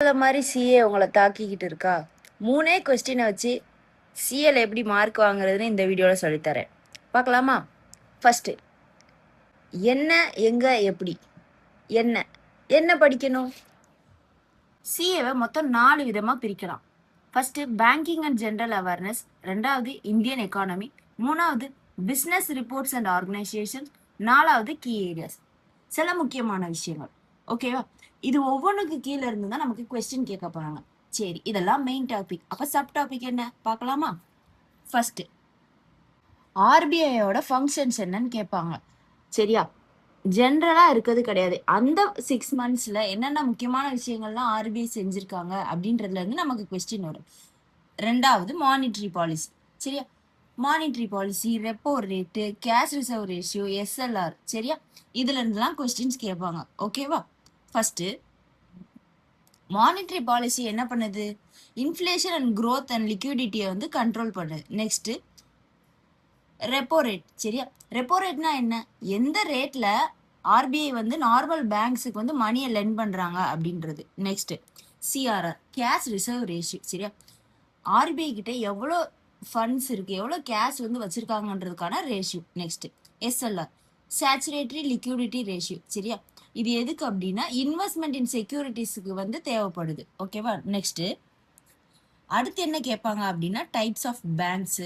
மாதிரி சிஏ உங்களை தாக்கிக்கிட்டு இருக்கா? 3 கொஸ்டினை வச்சு சிஏல எப்படி மார்க் வாங்குறதுன்னு இந்த வீடியோவில் சொல்லித்தரேன். பார்க்கலாமா? ஃபர்ஸ்ட் என்ன, எங்க, எப்படி, என்ன என்ன படிக்கணும்? சிஏவை மொத்தம் 4 விதமாக பிரிக்கலாம். First banking and general awareness, 2வது இந்தியன் எக்கானமி, 3வது பிஸ்னஸ் ரிப்போர்ட்ஸ் அண்ட் ஆர்கனைசேஷன், 4வது கீ ஏரியாஸ். சில முக்கியமான விஷயங்கள். ஓகேவா? இது ஒவ்வொன்றுக்கு கீழே இருந்து தான் நமக்கு கொஸ்டின் கேட்க போறாங்க. சரி, இதெல்லாம் மெயின் டாபிக். அப்ப சப் டாபிக் என்ன பார்க்கலாமா? ஃபர்ஸ்ட் ஆர்பிஐயோட ஃபங்க்ஷன்ஸ் என்னன்னு கேட்பாங்க. சரியா? ஜென்ரலா இருக்கிறது கிடையாது. அந்த 6 monthsல என்னென்ன முக்கியமான விஷயங்கள்லாம் ஆர்பிஐ செஞ்சிருக்காங்க அப்படின்றதுல இருந்து நமக்கு கொஸ்டின் வரும். 2வது மானிட்டரி பாலிசி. சரியா? Monetary policy, repo rate, cash reserve ratio, SLR. சரியா? இதுல இருந்துலாம் கொஸ்டின்ஸ் கேட்பாங்க. ஓகேவா? ஃபர்ஸ்ட் மானிட்டரி பாலிசி என்ன பண்ணுது? இன்ஃப்ளேஷன் அண்ட் க்ரோத் அண்ட் லிக்விடிட்டியை வந்து கண்ட்ரோல் பண்ணுது. Next repo rate. சரியா? ரெப்போ ரேட்னா என்ன? எந்த ரேட்ல ஆர்பிஐ வந்து நார்மல் பேங்க்ஸுக்கு வந்து மணியை லெண்ட் பண்றாங்க அப்படின்றது. Next CRR, cash reserve ratio. சரியா? ஆர்பிஐ கிட்ட எவ்வளோ ஃபண்ட்ஸ் இருக்கு, எவ்வளோ கேஷ் வந்து வச்சிருக்காங்கன்றதுக்கான ratio. Next SLR, statutory liquidity ratio. சரியா? இது எதுக்கு அப்படின்னா இன்வெஸ்ட்மெண்ட் இன் செக்யூரிட்டிஸ்க்கு வந்து தேவைப்படுது. ஓகேவா? நெக்ஸ்ட் அடுத்து என்ன கேட்பாங்க அப்படின்னா types of banks,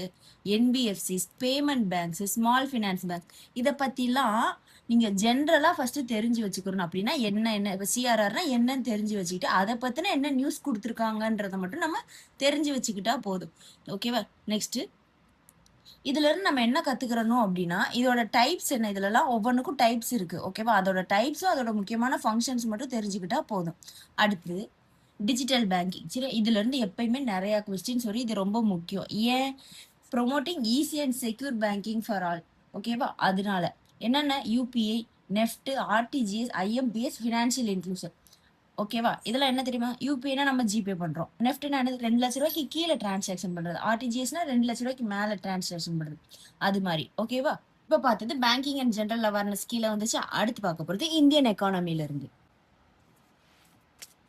NBFCs, payment banks, small finance bank. இதை பற்றிலாம் நீங்கள் ஜென்ரலாக ஃபஸ்ட்டு தெரிஞ்சு வச்சுக்கணும். அப்படின்னா என்ன இப்போ சிஆர்ஆர்னா என்னன்னு தெரிஞ்சு வச்சுக்கிட்டு அதை பற்றின என்ன நியூஸ் கொடுத்துருக்காங்கன்றதை மட்டும் நம்ம தெரிஞ்சு வச்சுக்கிட்டா போதும். ஓகேவா? நெக்ஸ்ட்டு இதுல இருந்து நம்ம என்ன கத்துக்கிறோம் அப்படின்னா இதோட டைப்ஸ் என்ன, இதுலலாம் ஒவ்வொன்றுக்கும் டைப்ஸ் இருக்கு. ஓகேவா? அதோட டைப்ஸும் அதோட முக்கியமான ஃபங்க்ஷன்ஸ் மட்டும் தெரிஞ்சுக்கிட்டா போதும். அடுத்து டிஜிட்டல் பேங்கிங். சரி, இதுல இருந்து எப்பயுமே நிறைய கொஸ்டின்ஸ் வரும். இது ரொம்ப முக்கியம். ஏன்? Promoting easy and secure banking for all. ஓகேவா? அதனால என்னென்ன UPI, NEFT, RTGS, IMPS, financial inclusion. ஓகேவா? இதெல்லாம் என்ன தெரியுமா? யூபிஐனா நம்ம ஜிபே பண்றோம். நெஃப்ட்னா என்னது? 2 லட்ச ரூபாய்க்கு கீழே டிரான்சாக்ஷன் பண்றது. ஆர்டிஜிஎஸ்னா 2 லட்ச ரூபாய்க்கு மேல டிரான்சாக்ஷன் பண்றது. அது மாதிரி. ஓகேவா? இப்ப பார்த்தது பேங்கிங் அண்ட் ஜென்ரல் அவேர்னஸ் கீழே வந்துச்சு. அடுத்து பார்க்க போறது இந்தியன் எக்கானமில இருந்து.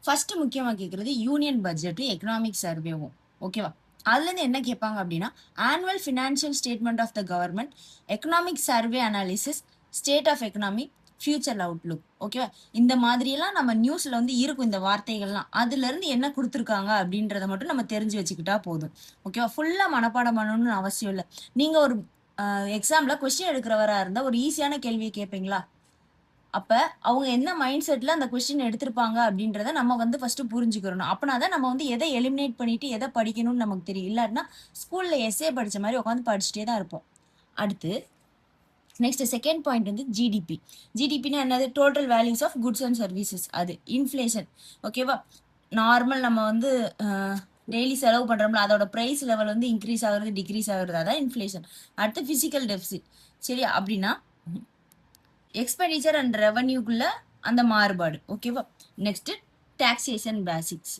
ஃபர்ஸ்ட் முக்கியமா கேட்கறது யூனியன் பட்ஜெட் எக்கனாமிக் சர்வேவும். ஓகேவா? அதுல இருந்து என்ன கேட்பாங்க அப்படின்னா annual financial statement of the government, economic survey analysis, state of economy, future outlook. ஓகேவா? இந்த மாதிரியெல்லாம் நம்ம நியூஸ்ல வந்து இருக்கும் இந்த வார்த்தைகள்லாம். அதுல இருந்து என்ன கொடுத்துருக்காங்க அப்படின்றத மட்டும் நம்ம தெரிஞ்சு வச்சுக்கிட்டா போதும். ஓகேவா? ஃபுல்லா மனப்பாடம் பண்ணணும்னு அவசியம் இல்லை. நீங்க ஒரு எக்ஸாம்ல கொஸ்டின் எடுக்கிறவரா இருந்தா ஒரு ஈஸியான கேள்வியை கேட்பீங்களா? அப்ப அவங்க என்ன மைண்ட் செட்ல அந்த கொஸ்டின் எடுத்திருப்பாங்க அப்படின்றத நம்ம வந்து ஃபர்ஸ்ட் புரிஞ்சுக்கிறணும். அப்படின்னா நம்ம வந்து எதை எலிமினேட் பண்ணிட்டு எதை படிக்கணும்னு நமக்கு தெரியும். இல்லாட்டினா ஸ்கூல்ல எஸ்ஏ படிச்ச மாதிரி உட்காந்து படிச்சுட்டே தான் இருப்போம். அடுத்து நெக்ஸ்ட் செகண்ட் பாயிண்ட் வந்து ஜிடிபி. ஜிடிபின்னா என்னது? Total values of goods and services. அது இன்ஃப்ளேஷன். ஓகேவா? நார்மல் நம்ம வந்து டெய்லி செலவு பண்றோம்ல, அதோட பிரைஸ் லெவல் வந்து இன்க்ரீஸ் ஆகுறது டிக்ரீஸ் ஆகுறது, அதான் இன்ஃப்ளேஷன். அடுத்து பிசிக்கல் டெபிசிட். சரியா? அப்படின்னா எக்ஸ்பெண்டிச்சர் அண்ட் ரெவன்யூக்குள்ள அந்த மாறுபாடு. ஓகேவா? Next taxation basics.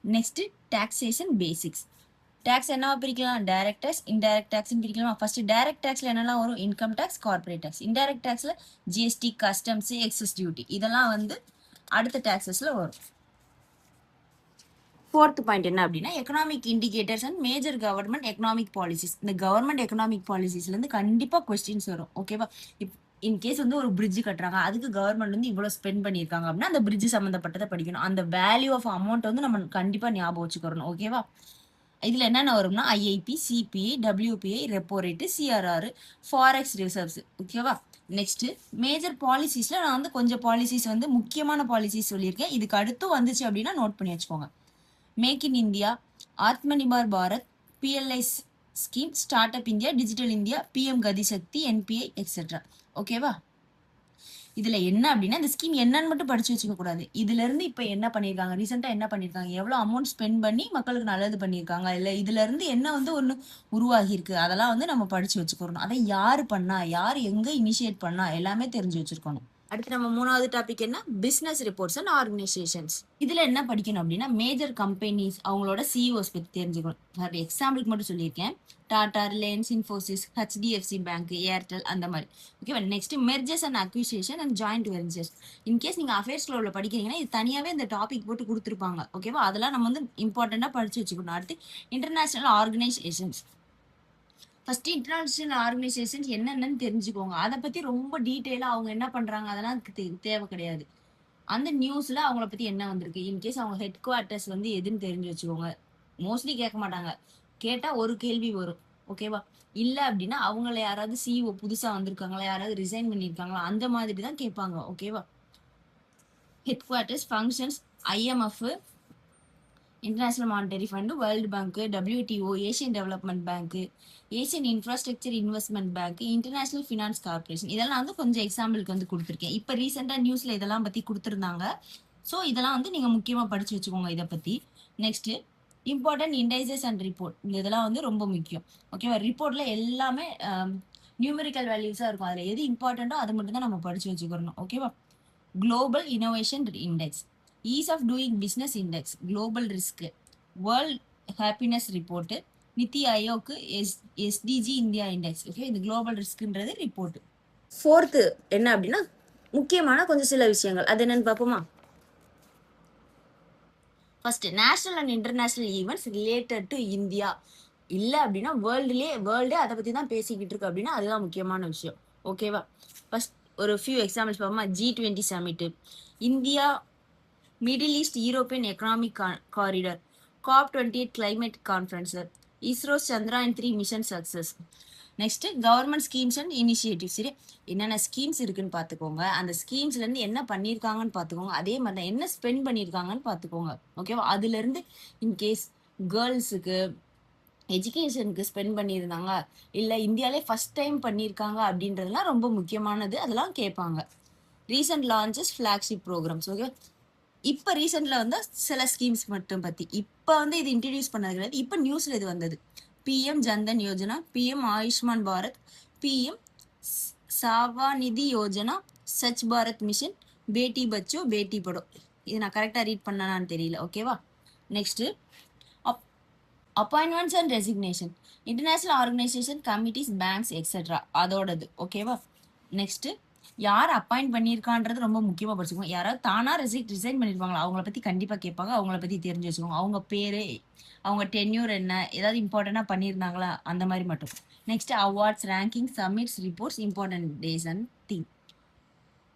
Next taxation basics. Tax என்னவா பிரிக்கலாம்? டைரக்ட் டேக்ஸ், இன்டைரக்ட் டேக்ஸ்னு பிரிக்கலாமா? ஃபர்ஸ்ட் டைரக்ட் டேக்ஸ்ல என்னெல்லாம் வரும்? Income tax, corporate tax. Indirect டேக்ஸ்ல ஜிஎஸ்டி, கஸ்டம்ஸ், எக்ஸஸ் டியூட்டி. இதெல்லாம் வந்து அடுத்த டேக்ஸஸ்ல வரும். ஃபோர்த் பாயிண்ட் என்ன அப்படின்னா economic indicators and major government economic policies. இந்த கவர்மெண்ட் எக்கனாமிக் பாலிசிஸ்ல இருந்து கண்டிப்பா கொஸ்டின்ஸ் வரும். ஓகேவா? இன்கேஸ் வந்து ஒரு பிரிட்ஜ் கட்டுறாங்க, அதுக்கு கவர்மெண்ட் வந்து இவ்வளவு ஸ்பெண்ட் பண்ணியிருக்காங்க அப்படின்னா அந்த பிரிட்ஜ் சம்மந்தப்பட்டதை படிக்கணும். அந்த வேல்யூ ஆஃப் அமௌண்ட் வந்து நம்ம கண்டிப்பா ஞாபகம் வச்சுக்கணும். ஓகேவா? இதுல என்னென்ன வரும்னா IIP, CBI, WPI, repo rate, CRR, forex reserves. ஓகேவா? நெக்ஸ்ட் மேஜர் பாலிசிஸ்ல நான் வந்து கொஞ்சம் பாலிசிஸ் வந்து முக்கியமான பாலிசிஸ் சொல்லியிருக்கேன். இதுக்கு அடுத்து வந்துச்சு அப்படின்னா நோட் பண்ணி வச்சுக்கோங்க. Make in India, Atmanirbhar Bharat, PLI scheme, start up India, digital India, PM Gati Shakti, NBI etcetera. ஓகேவா? இதுல என்ன அப்படின்னா இந்த ஸ்கீம் என்னன்னு மட்டும் படிச்சு வச்சுக்க கூடாது. இதுல இருந்து இப்ப என்ன பண்ணிருக்காங்க, ரீசெண்டா என்ன பண்ணிருக்காங்க, எவ்வளவு அமௌண்ட் ஸ்பெண்ட் பண்ணி மக்களுக்கு நல்லது பண்ணிருக்காங்க, இல்ல இதுல இருந்து என்ன வந்து ஒண்ணு உருவாகி இருக்கு, அதெல்லாம் வந்து நம்ம படிச்சு வச்சுக்கணும். அதை யாரு பண்ணா, யார் எங்க இனிஷியேட் பண்ணா எல்லாமே தெரிஞ்சு வச்சிருக்கணும். அடுத்து நம்ம மூணாவது டாபிக் என்ன, பிசினஸ் ரிப்போர்ட்ஸ் அண்ட் ஆர்கனைசேஷன்ஸ். இதுல என்ன படிக்கணும் அப்படின்னா மேஜர் கம்பெனிஸ் அவங்களோட சிஇஓஸ் பத்தி தெரிஞ்சுக்கணும். ஃபார் எக்ஸாம்பிளுக்கு மட்டும் சொல்லியிருக்கேன், Tata, Reliance, Infosys, HDFC bank, Airtel அந்த மாதிரி. ஓகேவா. Next mergers and acquisition and joint ventures. In case நீங்க அஃபேர்ஸ்ல உள்ள படிக்கிறீங்கன்னா இது தனியாவே இந்த டாபிக் போட்டு கொடுத்துருப்பாங்க. ஓகேவா. அதெல்லாம் நம்ம வந்து இம்பார்ட்டண்டா படிச்சு வச்சுக்கணும். அடுத்து international organisations. First international organisations என்னென்னு தெரிஞ்சுக்கோங்க. அதை பத்தி ரொம்ப டீட்டெயிலா அவங்க என்ன பண்றாங்க அதெல்லாம் தேவை கிடையாது. அந்த நியூஸ்ல அவங்கள பத்தி என்ன வந்திருக்கு, இன்கேஸ் அவங்க ஹெட் குவார்ட்டர்ஸ் வந்து எதுன்னு தெரிஞ்சு வச்சுக்கோங்க. மோஸ்ட்லி கேட்க மாட்டாங்க, கேட்டா ஒரு கேள்வி வரும். ஓகேவா. இல்ல அப்படின்னா அவங்கள யாராவது சிஇஓ புதுசா வந்திருக்காங்களா, யாராவது ரிசைன் பண்ணியிருக்காங்களா, அந்த மாதிரி தான் கேட்பாங்க. ஓகேவா. Head quarters, functions, IMF, international monetary fund, world bank, WTO, Asian development bank, Asian infrastructure investment bank, international finance corporation. இதெல்லாம் வந்து கொஞ்சம் எக்ஸாம்பிளுக்கு வந்து கொடுத்துருக்கேன். இப்போ ரீசெண்டாக நியூஸ்ல இதெல்லாம் பத்தி கொடுத்துருந்தாங்க. ஸோ இதெல்லாம் வந்து நீங்க முக்கியமா படிச்சு வச்சுக்கோங்க இதை பத்தி. Next important indices and report. இதெல்லாம் வந்து ரொம்ப முக்கியம். ஓகேவா. ரிப்போர்ட்ல எல்லாமே நியூமெரிக்கல் வேல்யூஸா இருக்கும். அதுல எது இம்பார்ட்டன்ட்டோ அதை மட்டும் தான் நம்ம படிச்சு வச்சுக்கணும். ஓகேவா. Global innovation index, ease of doing business index, global risk, world happiness report, NITI ஆயோக்கு எஸ்டிஜி இந்தியா இண்டெக்ஸ். ஓகே. இது குளோபல் ரிஸ்க்ன்றது ரிப்போர்ட். ஃபோர்த்து என்ன அப்படின்னா முக்கியமான கொஞ்சம் சில விஷயங்கள், அது என்னன்னு பார்ப்போமா. First national and international events related to India. இல்லை அப்படின்னா வேர்ல்டே அதை பற்றி தான் பேசிக்கிட்டு இருக்கு அப்படின்னா அதுதான் முக்கியமான விஷயம். ஓகேவா. ஃபர்ஸ்ட் ஒரு ஃபியூ எக்ஸாம்பிள்ஸ் பார்ப்போமா. G20 summit, India middle east European economic corridor, COP28 climate conference, ISRO Chandrayaan 3 mission success. Next government schemes and initiative. சரி, என்னென்ன ஸ்கீம்ஸ் இருக்குன்னு பார்த்துக்கோங்க, அந்த ஸ்கீம்ஸ்ல இருந்து என்ன பண்ணியிருக்காங்கன்னு பார்த்துக்கோங்க, அதே மாதிரி தான் என்ன ஸ்பெண்ட் பண்ணியிருக்காங்கன்னு பார்த்துக்கோங்க. ஓகேவா. அதுல இருந்து இன்கேஸ் கேர்ள்ஸுக்கு எஜுகேஷனுக்கு ஸ்பெண்ட் பண்ணியிருந்தாங்க, இல்லை இந்தியாவிலே ஃபர்ஸ்ட் டைம் பண்ணியிருக்காங்க அப்படின்றதுலாம் ரொம்ப முக்கியமானது, அதெல்லாம் கேட்பாங்க. Recent launches flagship programmes. Okay. இப்போ ரீசெண்ட்ல வந்து சில ஸ்கீம்ஸ் மட்டும் பத்தி இப்போ வந்து இது இன்ட்ரடியூஸ் பண்ணது கிடையாது. இப்போ நியூஸ்ல இது வந்தது. PM Jan Dhan Yojana, PM Ayushman Bharat, PM SVANidhi Yojana, Swachh Bharat mission, Beti Bachao பேட்டி படோ. இது நான் கரெக்டா ரீட் பண்ணான்னு தெரியல. ஓகேவா. Next appointments and resignation, international organisation, committees, banks etcetera அதோடது. ஓகேவா. நெக்ஸ்ட் யார் அப்பாயிண்ட் பண்ணியிருக்கான்றது ரொம்ப முக்கியமாக படிச்சுக்கோங்க. யாராவது தானா ரிசைன் பண்ணியிருப்பாங்களா அவங்கள பற்றி கண்டிப்பாக கேட்பாங்க. அவங்கள பற்றி தெரிஞ்சு வச்சுக்கோங்க. அவங்க பேர், அவங்க டென்யூர் என்ன, ஏதாவது இம்பார்ட்டண்ட்டாக பண்ணியிருந்தாங்களா அந்த மாதிரி மட்டும். Next awards, ranking, summits, reports, important days and theme.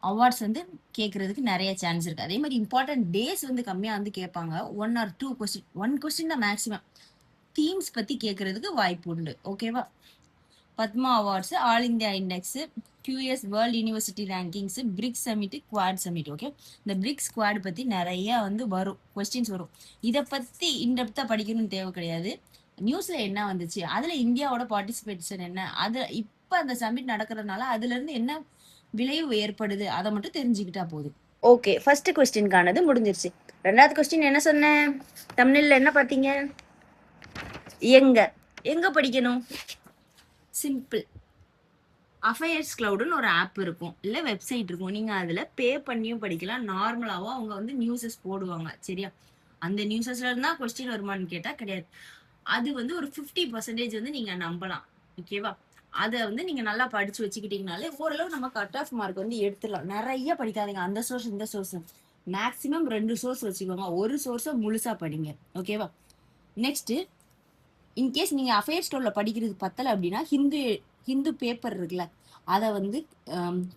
Awards வந்து கேட்கறதுக்கு நிறைய சான்ஸ் இருக்கு. அதே மாதிரி இம்பார்ட்டன்ட் டேஸ் வந்து கம்மியாக வந்து கேட்பாங்க. 1 or 2 கொஸ்டின், 1 கொஸ்டின் தான் மேக்ஸிமம். தீம்ஸ் பற்றி கேட்கறதுக்கு வாய்ப்பு உண்டு. ஓகேவா. Padma awards, all India index, QS world university rankings, BRICS summit, Quad summit. Okay. இந்த பிரிக்ஸ் குவாட் பற்றி நிறைய வந்து வரும், கொஸ்டின்ஸ் வரும். இதை பற்றி இன்டெப்த்தாக படிக்கணும்னு தேவை கிடையாது. நியூஸில் என்ன வந்துச்சு, அதில் இந்தியாவோட பார்ட்டிசிபேஷன் என்ன, அதில் இப்போ அந்த சமிட் நடக்கிறதுனால அதுலேருந்து என்ன விளைவு ஏற்படுது அதை மட்டும் தெரிஞ்சுக்கிட்டா போதும். ஓகே. ஃபர்ஸ்ட் கொஸ்டின்கானது முடிஞ்சிருச்சு. ரெண்டாவது கொஸ்டின் என்ன சொன்னேன், தமிழ்ல என்ன பார்த்தீங்க, எங்க படிக்கணும். சிம்பிள். அஃபயர்ஸ் கிளவுடுன்னு ஒரு ஆப் இருக்கும், இல்லை வெப்சைட் இருக்கும். நீங்கள் அதில் பே பண்ணியும் படிக்கலாம். நார்மலாகவும் அவங்க வந்து நியூஸஸ் போடுவாங்க. சரியா. அந்த நியூஸஸ்ல இருந்தால் கொஸ்டின் வருமானு கேட்டால் கிடையாது. அது வந்து ஒரு 50% வந்து நீங்கள் நம்பலாம். ஓகேவா. அதை வந்து நீங்கள் நல்லா படித்து வச்சுக்கிட்டீங்கனாலே ஓரளவு நம்ம கட் ஆஃப் மார்க் வந்து எடுத்துடலாம். நிறைய படிக்காதீங்க, அந்த சோர்ஸ் இந்த சோர்ஸ். மேக்ஸிமம் 2 சோர்ஸ் வச்சுக்கோங்க, ஒரு சோர்ஸை முழுசாக படிங்க. ஓகேவா. நெக்ஸ்ட்டு இன்கேஸ் நீங்கள் அஃபேர்ஸ் ஸ்டோரில் படிக்கிறது பத்தலை அப்படின்னா ஹிந்து பேப்பர் இருக்குல்ல, அதை வந்து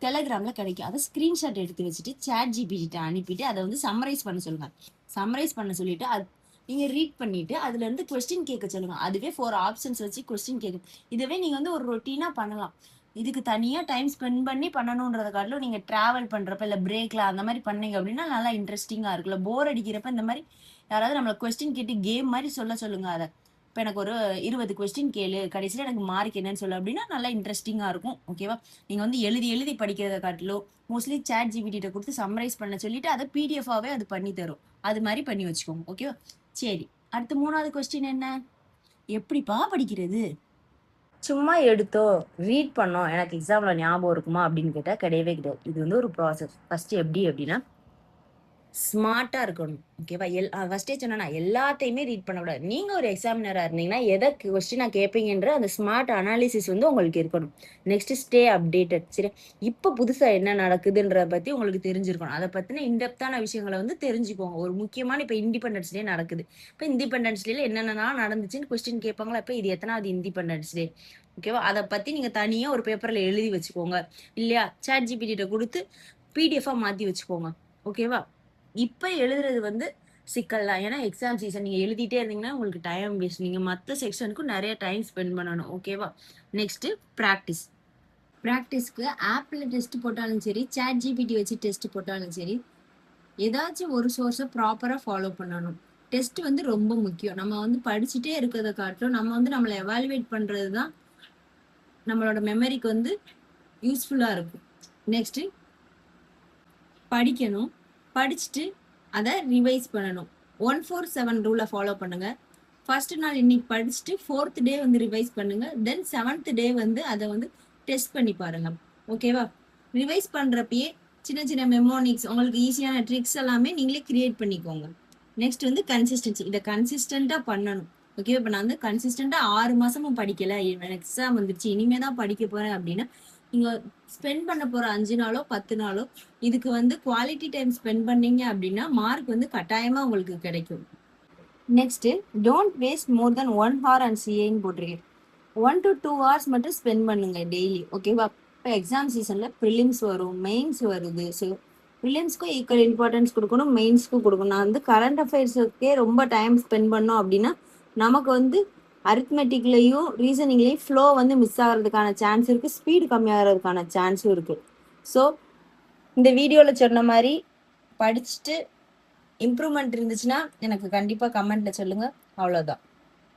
டெலகிராமில் கிடைக்கும். அதை ஸ்க்ரீன்ஷாட் எடுத்து வச்சுட்டு ChatGPT அனுப்பிட்டு அதை வந்து சம்மரைஸ் பண்ண சொல்லுங்கள். சம்மரைஸ் பண்ண சொல்லிட்டு அது நீங்கள் ரீட் பண்ணிவிட்டு அதுலேருந்து கொஸ்டின் கேட்க சொல்லுங்கள். அதுவே 4 ஆப்ஷன்ஸ் வச்சு கொஸ்டின் கேட்கும். இதுவே நீங்கள் வந்து ஒரு ரொட்டீனாக பண்ணலாம். இதுக்கு தனியாக டைம் ஸ்பெண்ட் பண்ணி பண்ணணுன்றத காட்டிலும் நீங்கள் ட்ராவல் பண்ணுறப்ப இல்லை பிரேக்கில் அந்த மாதிரி பண்ணீங்க அப்படின்னா நல்லா இன்ட்ரெஸ்டிங்காக இருக்குல்ல. போர் அடிக்கிறப்ப இந்த மாதிரி யாராவது நம்மளை கொஸ்டின் கேட்டு கேம் மாதிரி சொல்லுங்கள். அதை இப்போ எனக்கு ஒரு 20 கொஸ்டின் கேளு, கடைசியில் எனக்கு மார்க் என்னன்னு சொல்லு அப்படின்னா நல்லா இன்ட்ரெஸ்டிங்காக இருக்கும். ஓகேவா. நீங்கள் வந்து எழுதி படிக்கிறத காட்டிலும் மோஸ்ட்லி ChatGPT கொடுத்து சம்மரைஸ் பண்ண சொல்லிட்டு அதை PDF-ஆவே அது பண்ணி தரும். அது மாதிரி பண்ணி வச்சுக்கோங்க. ஓகேவா. சரி, அடுத்து 3வது கொஸ்டின் என்ன, எப்படிப்பா படிக்கிறது. சும்மா எடுத்தோ ரீட் பண்ணோம் எனக்கு எக்ஸாம்ல ஞாபகம் இருக்குமா அப்படின்னு கேட்டால் கிடையவே கிடையாது. இது வந்து ஒரு ப்ராசஸ். ஃபர்ஸ்ட் எப்படி அப்படின்னா ஸ்மார்ட்டா இருக்கணும். ஓகேவா? ஃபர்ஸ்டே சொன்னா எல்லாத்தையுமே ரீட் பண்ணக்கூடாது. நீங்க ஒரு எக்ஸாமினரா இருந்தீங்கன்னா எதை கொஸ்டினா கேட்பீங்கன்ற அந்த ஸ்மார்ட் அனாலிசிஸ் வந்து உங்களுக்கு இருக்கணும். Next stay updated. சரி, இப்போ புதுசா என்ன நடக்குதுன்றத பத்தி உங்களுக்கு தெரிஞ்சிருக்கணும். அதை பத்தின இன்டெப்தான விஷயங்களை வந்து தெரிஞ்சுக்கோங்க. ஒரு முக்கியமான இப்போ இண்டிபெண்டன்ஸ் டே நடக்குது. இப்போ இண்டிபெண்டன்ஸ் டேல என்னென்னலாம் நடந்துச்சுன்னு கொஸ்டின் கேட்பாங்களா? இப்போ இது எத்தனாவது இண்டிபெண்டன்ஸ் டே? ஓகேவா? அதை பத்தி நீங்க தனியா ஒரு பேப்பர்ல எழுதி வச்சுக்கோங்க. இல்லையா, சாட் ஜிபிடி கொடுத்து பிடிஎஃபா மாத்தி வச்சுக்கோங்க. ஓகேவா? இப்போ எழுதுறது வந்து சிக்கல் தான். ஏன்னா எக்ஸாம் சீசன் நீங்க எழுதிட்டே இருந்தீங்கன்னா உங்களுக்கு டைம் வேஸ்ட். நீங்க மற்ற செக்ஷனுக்கும் நிறைய டைம் ஸ்பெண்ட் பண்ணணும். ஓகேவா? Next practice. ப்ராக்டிஸ்க்கு ஆப்பில் டெஸ்ட் போட்டாலும் சரி, சாட் ஜிபிடி வச்சு டெஸ்ட் போட்டாலும் சரி, ஏதாச்சும் ஒரு சோர்ஸை ப்ராப்பராக ஃபாலோ பண்ணணும். டெஸ்ட் வந்து ரொம்ப முக்கியம். நம்ம வந்து படிச்சுட்டே இருக்கிறத காட்டிலும் நம்ம வந்து நம்மளை எவாலுவேட் பண்ணுறது தான் நம்மளோட மெமரிக்கு வந்து யூஸ்ஃபுல்லாக இருக்கும். நெக்ஸ்ட்டு படிக்கணும். படிச்சுட்டு அதை ரிவைஸ் பண்ணணும். 1-4-7 ரூலை ஃபாலோ பண்ணுங்க. ஃபர்ஸ்ட் நாள் இன்னைக்கு படிச்சுட்டு 4th டே வந்து ரிவைஸ் பண்ணுங்க. தென் 7th டே வந்து அதை வந்து டெஸ்ட் பண்ணி பாருங்க. ஓகேவா? ரிவைஸ் பண்றப்பயே சின்ன சின்ன மெமோனிக்ஸ் உங்களுக்கு ஈஸியான ட்ரிக்ஸ் எல்லாமே நீங்களே கிரியேட் பண்ணிக்கோங்க. நெக்ஸ்ட் வந்து கன்சிஸ்டன்சி. இதை கன்சிஸ்டண்டா பண்ணணும். ஓகே, இப்போ நான் வந்து கன்சிஸ்டண்டா 6 மாசமும் படிக்கல, எக்ஸாம் வந்துருச்சு இனிமே தான் படிக்க போறேன் அப்படின்னா நீங்க ஸ்பெண்ட் பண்ண போற 5 நாளோ 10 நாளோ இதுக்கு வந்து குவாலிட்டி டைம் ஸ்பெண்ட் பண்ணீங்க அப்படின்னா மார்க் வந்து கட்டாயமா உங்களுக்கு கிடைக்கும். Next, don't waste more then 1 hour and சிஏன்னு போட்டிருக்கேன். 1 to 2 hours மட்டும் ஸ்பெண்ட் பண்ணுங்க டெய்லி. ஓகேவா? இப்போ எக்ஸாம் சீசன்ல ப்ரிலிம்ஸ் வரும், மெயின்ஸ் வருது. ஸோ ப்ரிலிம்ஸ்க்கும் ஈக்குவல் இம்பார்ட்டன்ஸ் கொடுக்கணும், மெயின்ஸ்க்கும் கொடுக்கணும். நான் வந்து கரண்ட் அஃபேர்ஸுக்கே ரொம்ப டைம் ஸ்பெண்ட் பண்ணோம் அப்படின்னா நமக்கு வந்து அரித்மெட்டிக்லையும் ரீசனிங்லையும் ஃப்ளோ வந்து மிஸ் ஆகிறதுக்கான சான்ஸ் இருக்குது, ஸ்பீடு கம்மியாகிறதுக்கான சான்ஸும் இருக்குது. ஸோ இந்த வீடியோவில் சொன்ன மாதிரி படிச்சுட்டு இம்ப்ரூவ்மெண்ட் இருந்துச்சுன்னா எனக்கு கண்டிப்பாக கமெண்ட்டில் சொல்லுங்கள். அவ்வளோதான்.